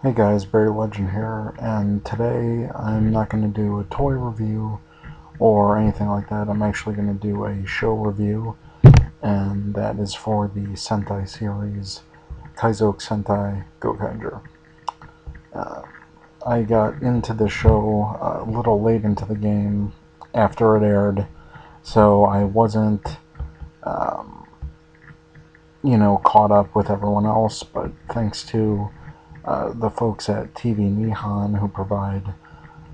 Hey guys, Barry Legend here, and today I'm not going to do a toy review or anything like that. I'm actually going to do a show review, and that is for the Sentai series, Kaizoku Sentai Gokaiger. Uh, I got into the show a little late into the game after it aired, so I wasn't, um, caught up with everyone else, but thanks to the folks at TV Nihon who provide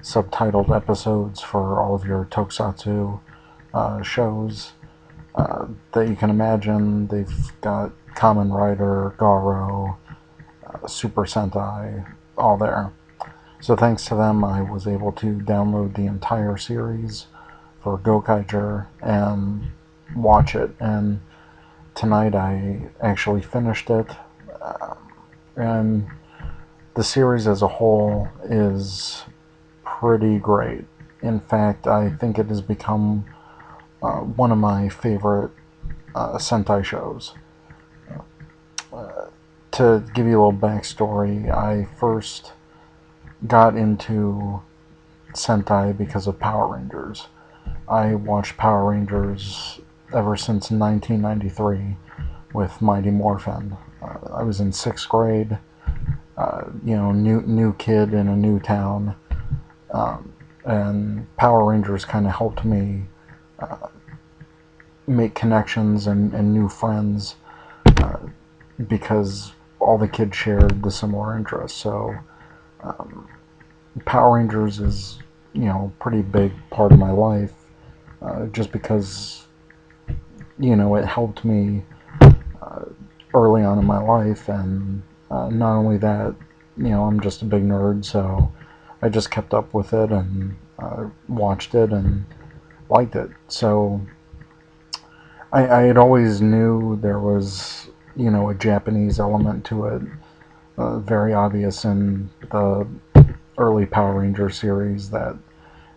subtitled episodes for all of your tokusatsu shows that you can imagine. They've got Kamen Rider, Garo, Super Sentai, all there. So thanks to them, I was able to download the entire series for Gokaiger and watch it. And tonight I actually finished it. And the series as a whole is pretty great. In fact, I think it has become one of my favorite Sentai shows. To give you a little backstory, I first got into Sentai because of Power Rangers. I watched Power Rangers ever since 1993 with Mighty Morphin. I was in sixth grade, new kid in a new town, and Power Rangers kind of helped me make connections and new friends uh, because all the kids shared the similar interests. So um, Power Rangers is pretty big part of my life, just because it helped me uh, early on in my life, and not only that, I'm just a big nerd, so I just kept up with it and watched it and liked it. So I had always knew there was a Japanese element to it, very obvious in the early Power Ranger series that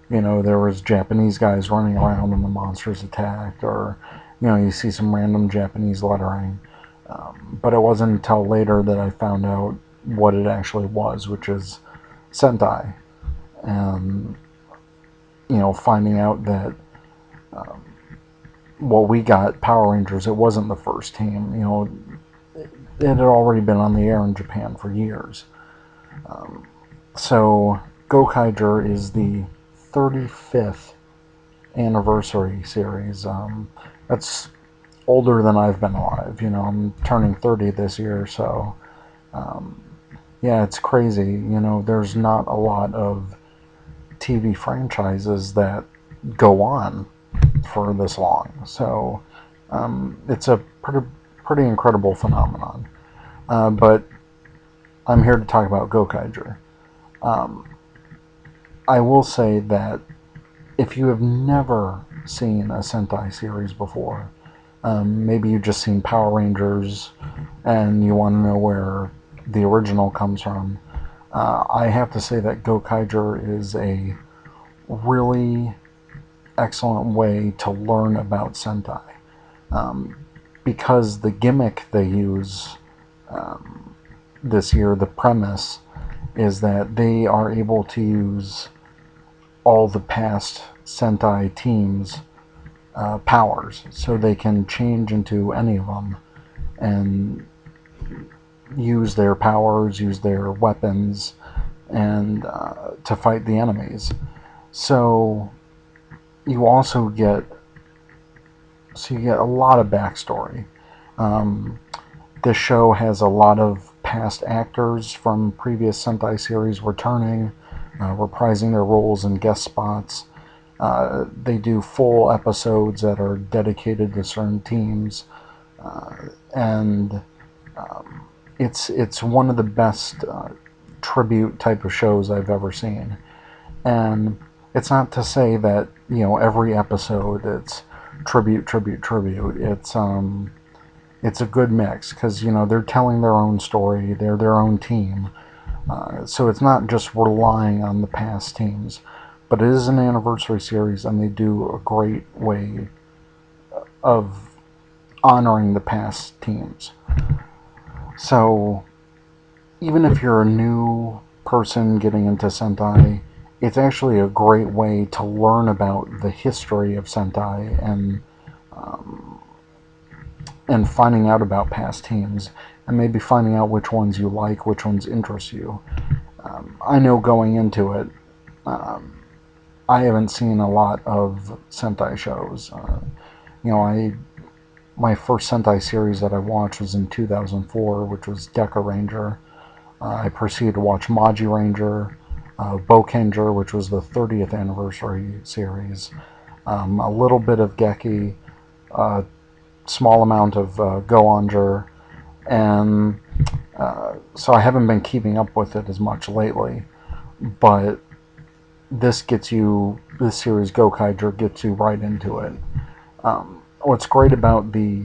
there was Japanese guys running around when the monsters attacked, or you see some random Japanese lettering. But it wasn't until later that I found out what it actually was, which is Sentai, and finding out that um, we got Power Rangers. It wasn't the first team. It had already been on the air in Japan for years. Um, so Gokaiger is the 35th anniversary series. That's older than I've been alive. I'm turning 30 this year, so um, yeah, it's crazy. There's not a lot of TV franchises that go on for this long. So it's a pretty incredible phenomenon. But I'm here to talk about Gokaiger. Um, I will say that if you have never seen a Sentai series before, maybe you've just seen Power Rangers and you want to know where the original comes from, I have to say that Gokaiger is a really excellent way to learn about Sentai. Um, because the gimmick they use this year, the premise, is that they are able to use all the past Sentai teams' powers, so they can change into any of them and use their powers, use their weapons, and to fight the enemies. So you also get a lot of backstory. Um, this show has a lot of past actors from previous Sentai series returning, reprising their roles in guest spots. They do full episodes that are dedicated to certain teams, and it's one of the best tribute type of shows I've ever seen. And it's not to say that every episode it's tribute. It's a good mix because they're telling their own story. They're their own team, so it's not just relying on the past teams. But it is an anniversary series, and they do a great way of honoring the past teams. So even if you're a new person getting into Sentai, it's actually a great way to learn about the history of Sentai um, and finding out about past teams and maybe finding out which ones you like, which ones interest you. I know going into it, um, I haven't seen a lot of Sentai shows. You know, my first Sentai series that I watched was in 2004, which was Deca Ranger. I proceeded to watch Maji Ranger, Gokaiger, which was the 30th anniversary series, a little bit of Geki, a small amount of Goanger, and so I haven't been keeping up with it as much lately. But this series Gokaiger gets you right into it. What's great about the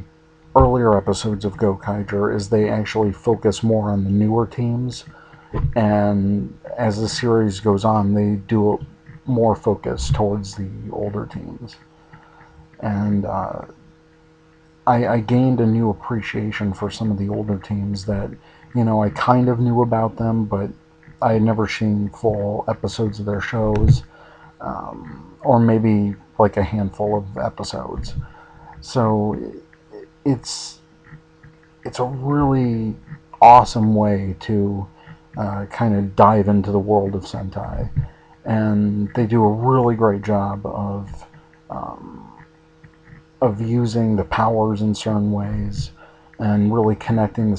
earlier episodes of Gokaiger is they actually focus more on the newer teams, and as the series goes on, they do more focus towards the older teams. And I gained a new appreciation for some of the older teams that, you know, I kind of knew about them, but I had never seen full episodes of their shows, or maybe like a handful of episodes. So it's it's a really awesome way to kind of dive into the world of Sentai, and they do a really great job um, of using the powers in certain ways and really connecting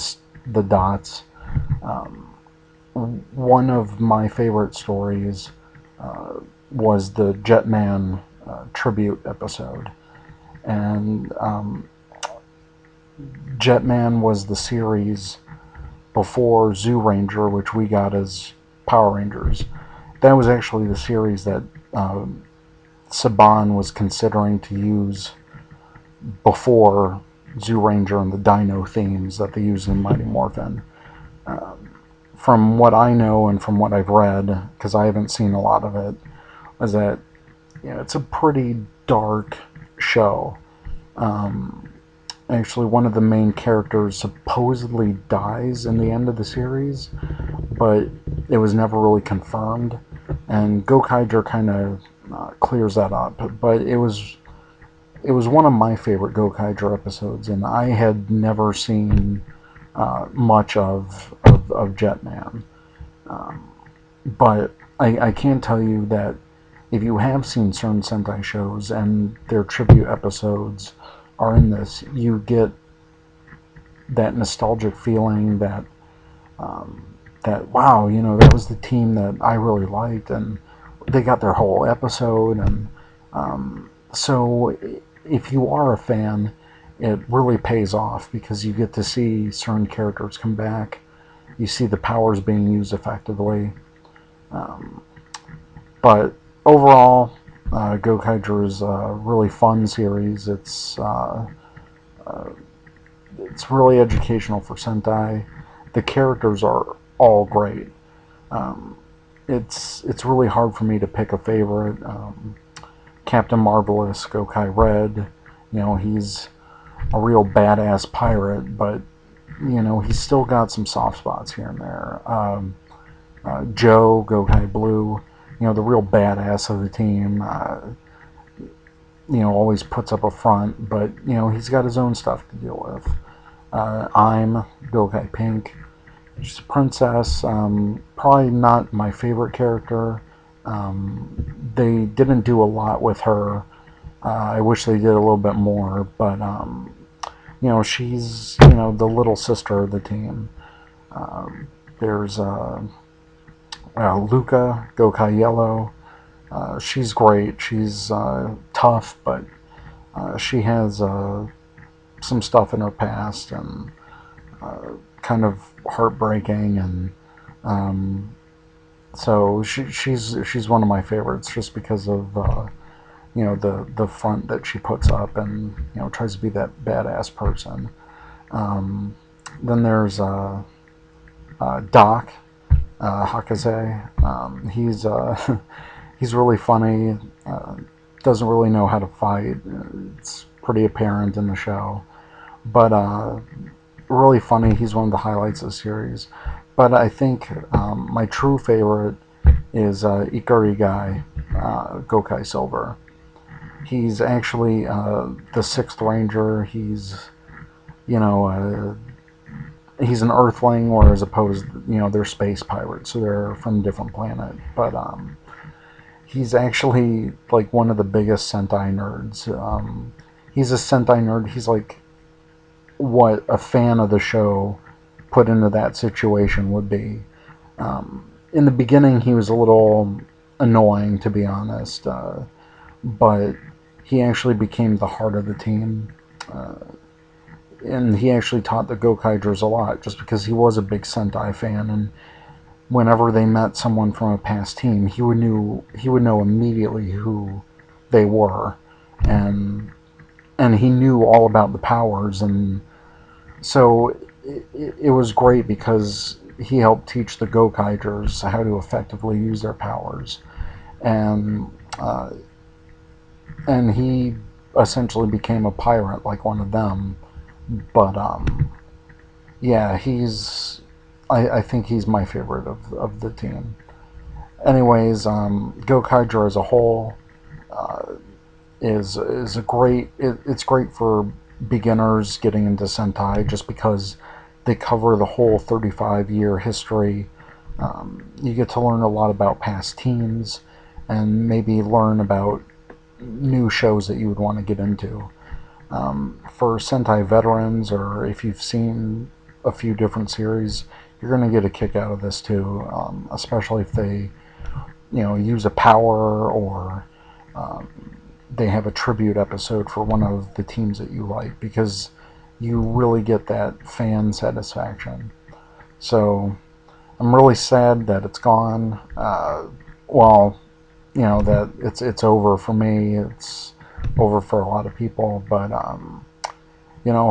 the dots. Um, One of my favorite stories uh, was the Jetman tribute episode, and Jetman was the series before Zoo Ranger, which we got as Power Rangers. That was actually the series that Saban was considering to use before Zoo Ranger and the Dino themes that they use in Mighty Morphin. Um, from what I know and from what I've read, because I haven't seen a lot of it, is that, you know, it's a pretty dark show. Um, Actually, one of the main characters supposedly dies in the end of the series, but it was never really confirmed. And Gokaiger kind of clears that up. But it was one of my favorite Gokaiger episodes, and I had never seen much of Jetman. Um, but I can tell you that if you have seen certain Sentai shows and their tribute episodes are in this, you get that nostalgic feeling that that wow, you know, that was the team that I really liked, and they got their whole episode, and so if you are a fan, it really pays off because you get to see certain characters come back. You see the powers being used effectively, um, but overall, Gokaiger is a really fun series. It's really educational for Sentai. The characters are all great. Um, it's really hard for me to pick a favorite. Captain Marvelous, Gokai Red, you know, he's a real badass pirate, but you know, he's still got some soft spots here and there. Joe, Gokai Blue, you know, the real badass of the team. You know, always puts up a front, but you know, he's got his own stuff to deal with. I'm Gokai Pink. She's a princess. Probably not my favorite character. They didn't do a lot with her. I wish they did a little bit more, but you know, she's, you know, the little sister of the team. There's Luca, Gokai Yellow. She's great. She's tough, but she has some stuff in her past and kind of heartbreaking, and so she's one of my favorites just because of you know, the front that she puts up, and you know, tries to be that badass person. Um, then there's Doc Hakaze. He's he's really funny. Doesn't really know how to fight. It's pretty apparent in the show, but really funny. He's one of the highlights of the series. but I think my true favorite is Ikarigai, Gokai Silver. He's actually the sixth ranger. You know, he's an Earthling, or as opposed, they're space pirates, so they're from a different planet. But he's actually like one of the biggest Sentai nerds. He's a Sentai nerd. He's like what a fan of the show put into that situation would be. In the beginning, he was a little annoying, to be honest, but he actually became the heart of the team. And he actually taught the Gokaigers a lot, just because he was a big Sentai fan, and whenever they met someone from a past team, he would know immediately who they were, and he knew all about the powers, and so it was great because he helped teach the Gokaigers how to effectively use their powers, and uh, he essentially became a pirate like one of them. But yeah, I think he's my favorite of the team. Anyways, Gokaiger as a whole uh, is a great. It's great for beginners getting into Sentai, just because they cover the whole 35-year history. You get to learn a lot about past teams, and maybe learn about new shows that you would want to get into. For Sentai veterans, or if you've seen a few different series, you're going to get a kick out of this too, especially if they, use a power, or um, they have a tribute episode for one of the teams that you like, because you really get that fan satisfaction. So I'm really sad that it's gone. Well, that it's over for me. It's over for a lot of people, but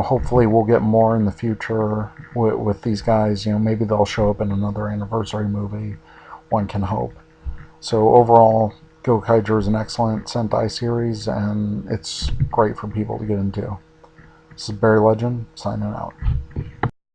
hopefully we'll get more in the future with these guys. Maybe they'll show up in another anniversary movie. One can hope. So overall, Gokaiger is an excellent Sentai series, and it's great for people to get into. This is Barry Legend, signing out.